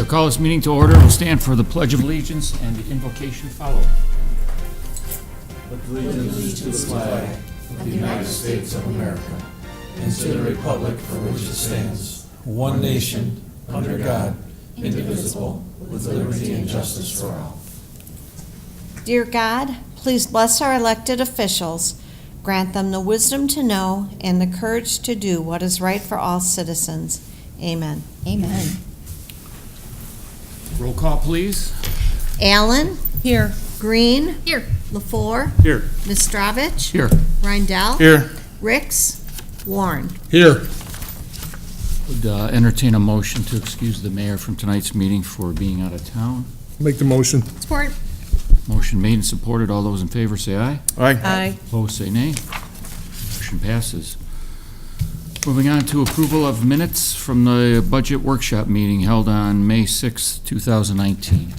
call this meeting to order. We'll stand for the Pledge of Allegiance and the invocation follow. With allegiance to the flag of the United States of America and to the republic for which it stands, one nation, under God, indivisible, with liberty and justice for all. Dear God, please bless our elected officials. Grant them the wisdom to know and the courage to do what is right for all citizens. Amen. Amen. Roll call, please. Allen? Here. Green? Here. LaFleur? Here. Mistravich? Here. Rindell? Here. Ricks? Warren? Here. Would entertain a motion to excuse the mayor from tonight's meeting for being out of town. Make the motion. Support. Motion made and supported. All those in favor say aye. Aye. Opposed, say nay. Motion passes. Moving on to approval of minutes from the budget workshop meeting held on May 6, 2019.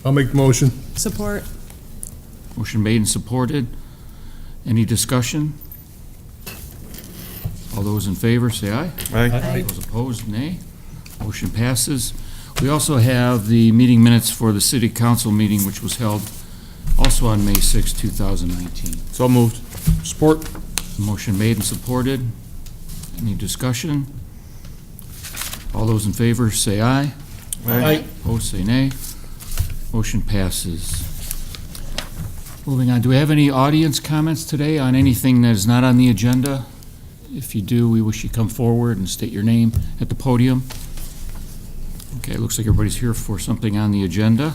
I'll make the motion. Support. Motion made and supported. Any discussion? All those in favor say aye. Aye. Those opposed, nay. Motion passes. We also have the meeting minutes for the city council meeting, which was held also on May 6, 2019. So moved. Support. Motion made and supported. Any discussion? All those in favor say aye. Aye. Opposed, say nay. Motion passes. Moving on, do we have any audience comments today on anything that is not on the agenda? If you do, we wish you come forward and state your name at the podium. Okay, it looks like everybody's here for something on the agenda.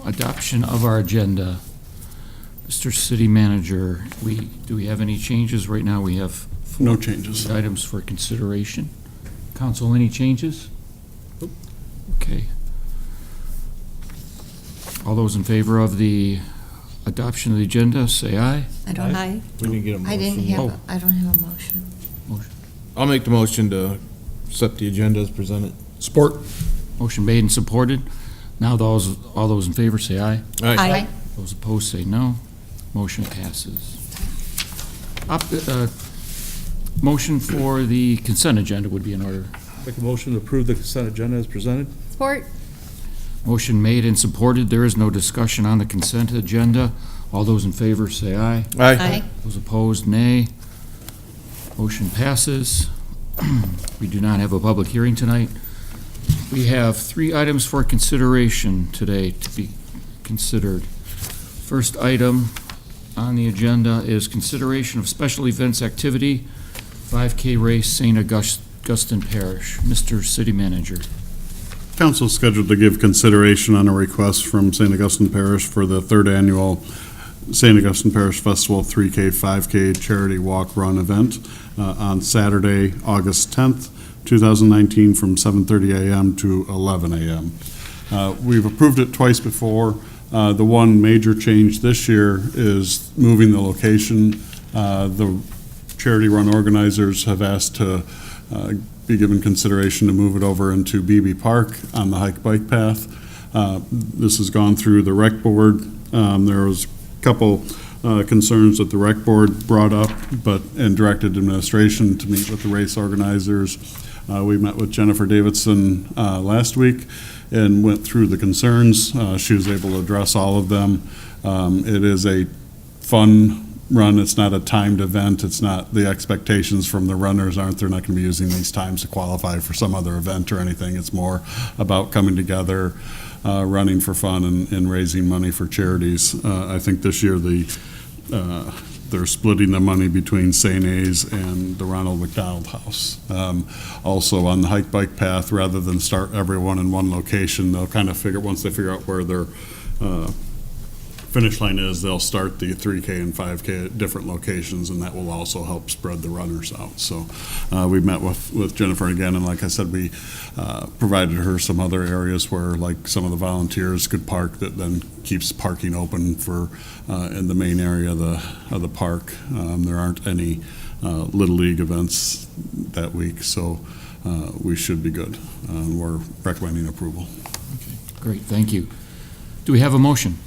Adoption of our agenda. Mr. City Manager, do we have any changes? Right now, we have 4 No changes. items for consideration. Council, any changes? Okay. All those in favor of the adoption of the agenda, say aye. I don't know. We didn't get a motion. I don't have a motion. I'll make the motion to accept the agenda as presented. Support. Motion made and supported. Now all those in favor say aye. Aye. Those opposed say no. Motion passes. Motion for the consent agenda would be in order. Make a motion to approve the consent agenda as presented. Support. Motion made and supported. There is no discussion on the consent agenda. All those in favor say aye. Aye. Those opposed, nay. Motion passes. We do not have a public hearing tonight. We have 3 items for consideration today to be considered. First item on the agenda is consideration of special events activity, 5K race, St. Augustine Parish. Mr. City Manager. Council is scheduled to give consideration on a request from St. Augustine Parish for the 3rd annual St. Augustine Parish Festival 3K, 5K charity walk run event on Saturday, August 10th, 2019 from 7:30 a.m. to 11 a.m. We've approved it twice before. The one major change this year is moving the location. The charity run organizers have asked to be given consideration to move it over into BB Park on the hike bike path. This has gone through the rec board. There was a couple concerns that the rec board brought up, and directed administration to meet with the race organizers. We met with Jennifer Davidson last week and went through the concerns. She was able to address all of them. It is a fun run. It's not a timed event. It's not, the expectations from the runners aren't they're not going to be using these times to qualify for some other event or anything. It's more about coming together, running for fun, and raising money for charities. I think this year they're splitting the money between St. A's and the Ronald McDonald House. Also on the hike bike path, rather than start everyone in one location, they'll kind of once they figure out where their finish line is, they'll start the 3K and 5K at different locations, and that will also help spread the runners out. So we met with Jennifer again, and like I said, we provided her some other areas where, like, some of the volunteers could park, that then keeps parking open for in the main area of the park. There aren't any Little League events that week, so we should be good. We're recommending approval. Okay, great, thank you. Do we have a motion?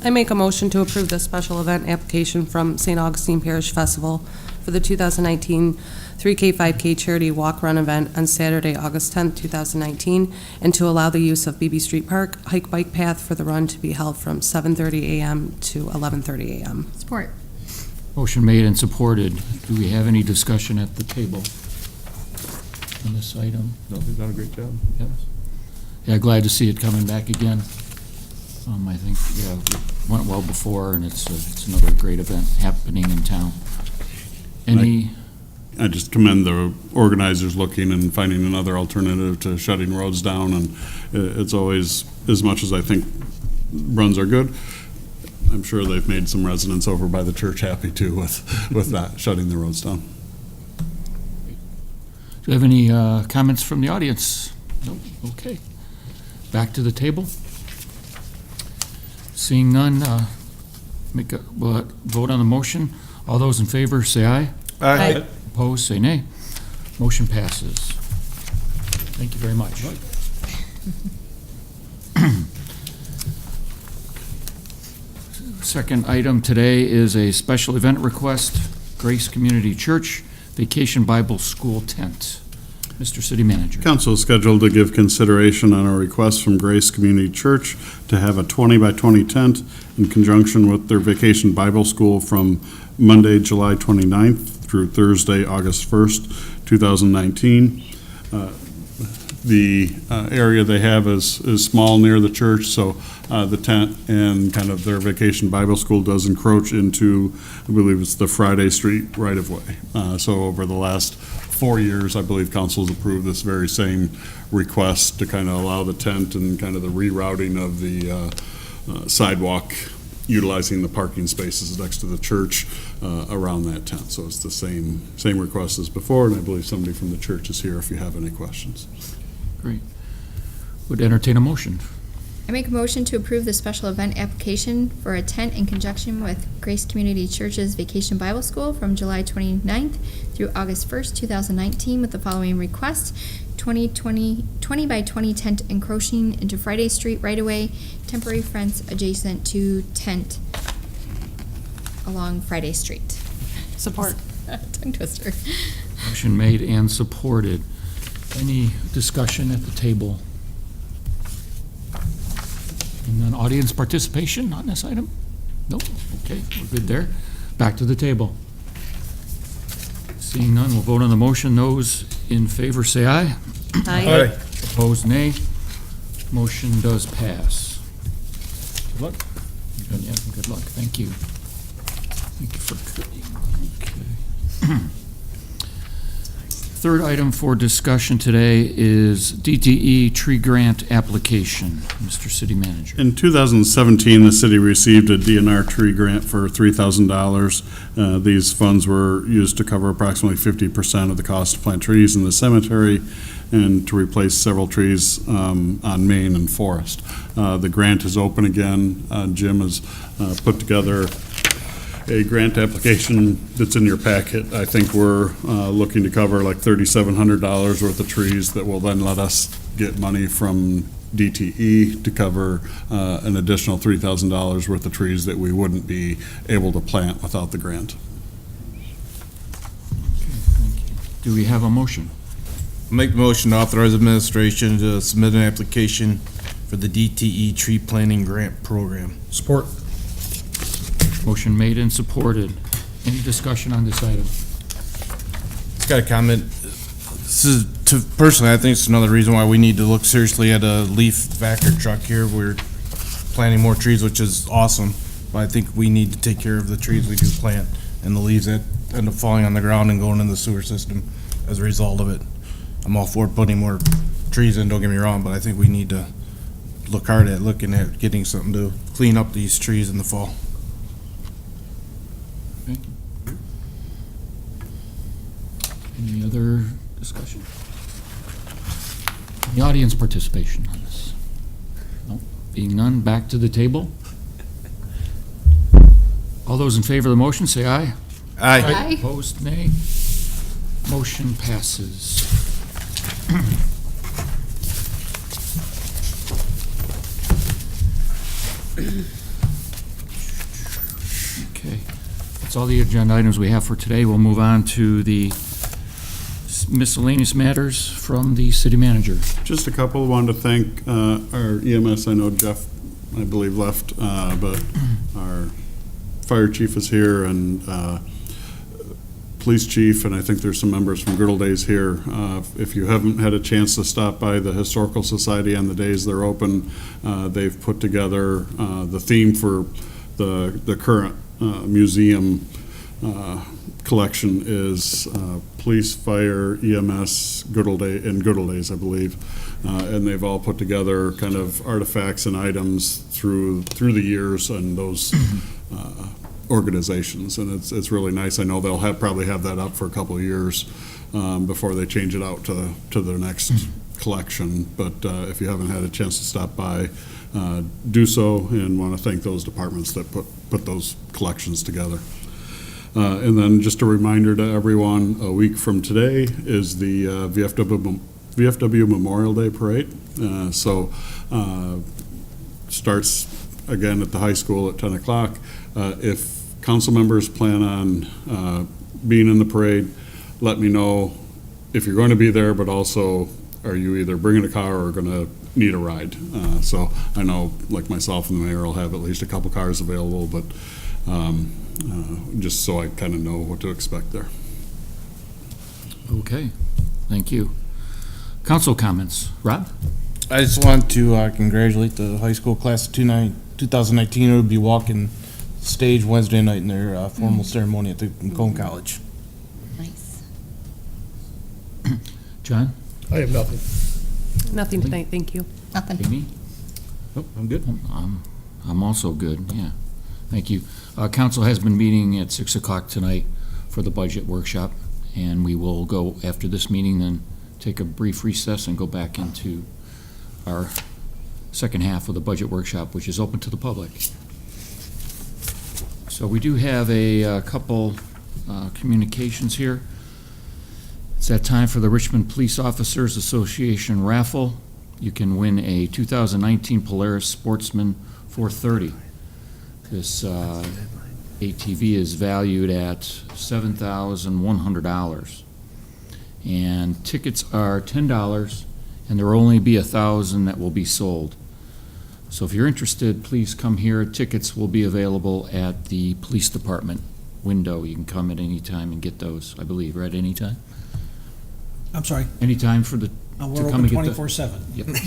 I make a motion to approve the special event application from St. Augustine Parish Festival for the 2019 3K 5K charity walk-run event on Saturday, August 10th, 2019, and to allow the use of BB Street Park hike-bike path for the run to be held from 7:30 a.m. to 11:30 a.m. Support. Motion made and supported. Do we have any discussion at the table on this item? No, they've done a great job. Yes. Yeah, glad to see it coming back again. I think, yeah, it went well before, and it's another great event happening in town. Any, I just commend the organizers looking and finding another alternative to shutting roads down, and it's always, as much as I think runs are good, I'm sure they've made some residents over by the church happy too with that, shutting the roads down. do you have any comments from the audience? No? Okay. Back to the table. Seeing none, we'll vote on the motion. All those in favor, say aye. Aye. Opposed, say nay. Motion passes. Thank you very much. Second item today is a special event request, Grace Community Church Vacation Bible School Tent. Mr. City Manager. Council is scheduled to give consideration on a request from Grace Community Church to have a 20 by 20 tent in conjunction with their Vacation Bible School from Monday, July 29th through Thursday, August 1st, 2019. The area they have is small near the church, so the tent and kind of their Vacation Bible School does encroach into, I believe it's the Friday Street right-of-way. So over the last 4 years, I believe council has approved this very same request to kind of allow the tent and kind of the rerouting of the sidewalk, utilizing the parking spaces next to the church around that tent. So it's the same request as before, and I believe somebody from the church is here if you have any questions. Great. Would entertain a motion. I make a motion to approve the special event application for a tent in conjunction with Grace Community Church's Vacation Bible School from July 29th through August 1st, 2019, with the following request: 20 by 20 tent encroaching into Friday Street right-of-way, temporary fence adjacent to tent along Friday Street. Support. Tongue twister. Motion made and supported. Any discussion at the table? And then audience participation on this item? Nope. Okay, we're good there. Back to the table. Seeing none, we'll vote on the motion. Those in favor say aye. Aye. Opposed, nay. Motion does pass. Good luck. Yeah, good luck. Thank you. Thank you for, okay. Third item for discussion today is DTE tree grant application. Mr. City Manager. In 2017, the city received a DNR tree grant for $3,000. These funds were used to cover approximately 50% of the cost to plant trees in the cemetery and to replace several trees on Main and Forest. The grant is open again. Jim has put together a grant application that's in your packet. I think we're looking to cover like $3,700 worth of trees that will then let us get money from DTE to cover an additional $3,000 worth of trees that we wouldn't be able to plant without the grant. Okay, thank you. Do we have a motion? Make the motion to authorize administration to submit an application for the DTE tree planting grant program. Support. Motion made and supported. Any discussion on this item? Just got a comment. This is, personally, I think it's another reason why we need to look seriously at a leaf vacker truck here. We're planting more trees, which is awesome, but I think we need to take care of the trees we do plant and the leaves that end up falling on the ground and going in the sewer system as a result of it. I'm all for putting more trees in, don't get me wrong, but I think we need to look hard at looking at getting something to clean up these trees in the fall. Thank you. Any other discussion? Any audience participation on this? No. Being none, back to the table. All those in favor of the motion, say aye. Aye. Opposed, nay. Motion passes. Okay. That's all the agenda items we have for today. We'll move on to the miscellaneous matters from the city manager. Just a couple. Wanted to thank our EMS. I know Jeff, I believe, left, but our fire chief is here, and police chief, and I think there's some members from Good Old Days here. If you haven't had a chance to stop by the Historical Society on the days they're open, they've put together the theme for the current museum collection is police, fire, EMS, Good Old Days, I believe. And they've all put together kind of artifacts and items through the years and those organizations, and it's really nice. I know they'll probably have that up for a couple of years before they change it out to their next collection. But if you haven't had a chance to stop by, do so, and want to thank those departments that put those collections together. And then just a reminder to everyone, a week from today is the VFW Memorial Day Parade. Starts again at the high school at 10 o'clock. If council members plan on being in the parade, let me know if you're going to be there, but also are you either bringing a car or going to need a ride. So I know, like myself and the mayor will have at least a couple cars available, but just so I kind of know what to expect there. Okay, thank you. Council comments. Rob? I just want to congratulate the high school class of 2019 who will be walking stage Wednesday night in their formal ceremony at the Cone College. Nice. John? I have nothing. Nothing tonight, thank you. Nothing. Amy? Nope, I'm good. I'm also good, yeah. Thank you. Council has been meeting at 6 o'clock tonight for the budget workshop, and we will go after this meeting, then take a brief recess and go back into our second half of the budget workshop, which is open to the public. So we do have a couple communications here. It's that time for the Richmond Police Officers Association raffle. You can win a 2019 Polaris Sportsman 430. This ATV is valued at $7,100. And tickets are $10, and there will only be 1,000 that will be sold. So if you're interested, please come here. Tickets will be available at the police department window. You can come at any time and get those, I believe, right? Any time? I'm sorry, Any time for the, we're to come open and get the... 24/7. Yep. Okay.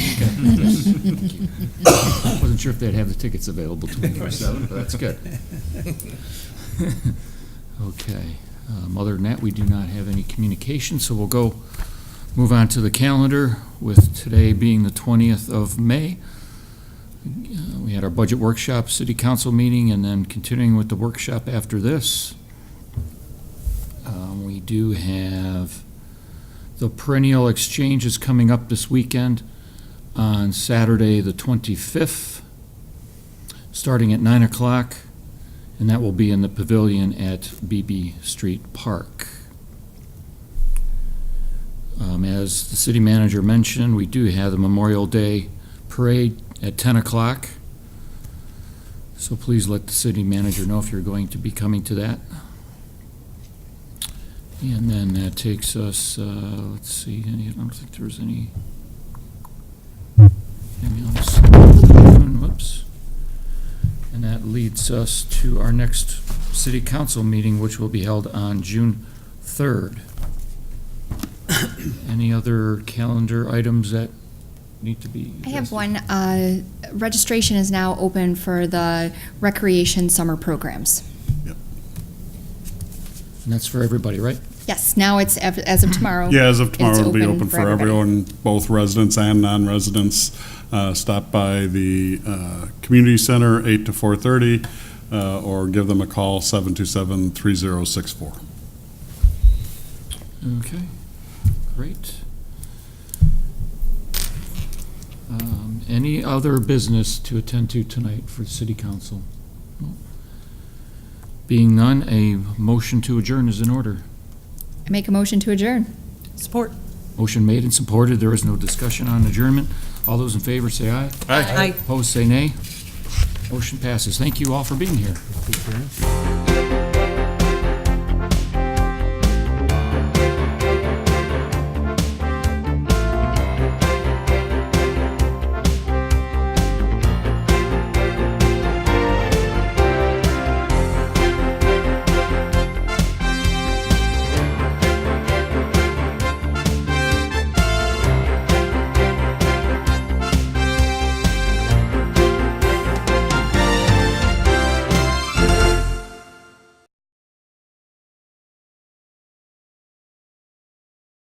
Yes. Thank you. Wasn't sure if they'd have the tickets available 24/7, but that's good. Okay. Other than that, we do not have any communication, so we'll move on to the calendar, with today being the 20th of May. We had our budget workshop, city council meeting, and then continuing with the workshop after this. We do have the perennial exchange is coming up this weekend on Saturday the 25th, starting at 9 o'clock, and that will be in the pavilion at Beebe Street Park. As the city manager mentioned, we do have the Memorial Day Parade at 10 o'clock. So please let the city manager know if you're going to be coming to that. And then that takes us, let's see, I don't think there's any ambulance. Whoops. And that leads us to our next city council meeting, which will be held on June 3rd. Any other calendar items that need to be I have addressed? one. Registration is now open for the recreation summer programs. And that's for everybody, right? Yes, now it's as of tomorrow. Yeah, as of tomorrow, It's it'll be open open for for everybody. everyone, both residents and non-residents. Stop by the community center 8 to 4:30, or give them a call, 727-3064. Okay, great. Any other business to attend to tonight for city council? No. Being none, a motion to adjourn is in order. I make a motion to adjourn. Support. Motion made and supported. There is no discussion on adjournment. All those in favor say aye. Aye. Opposed say nay. Motion passes. Thank you all for being here.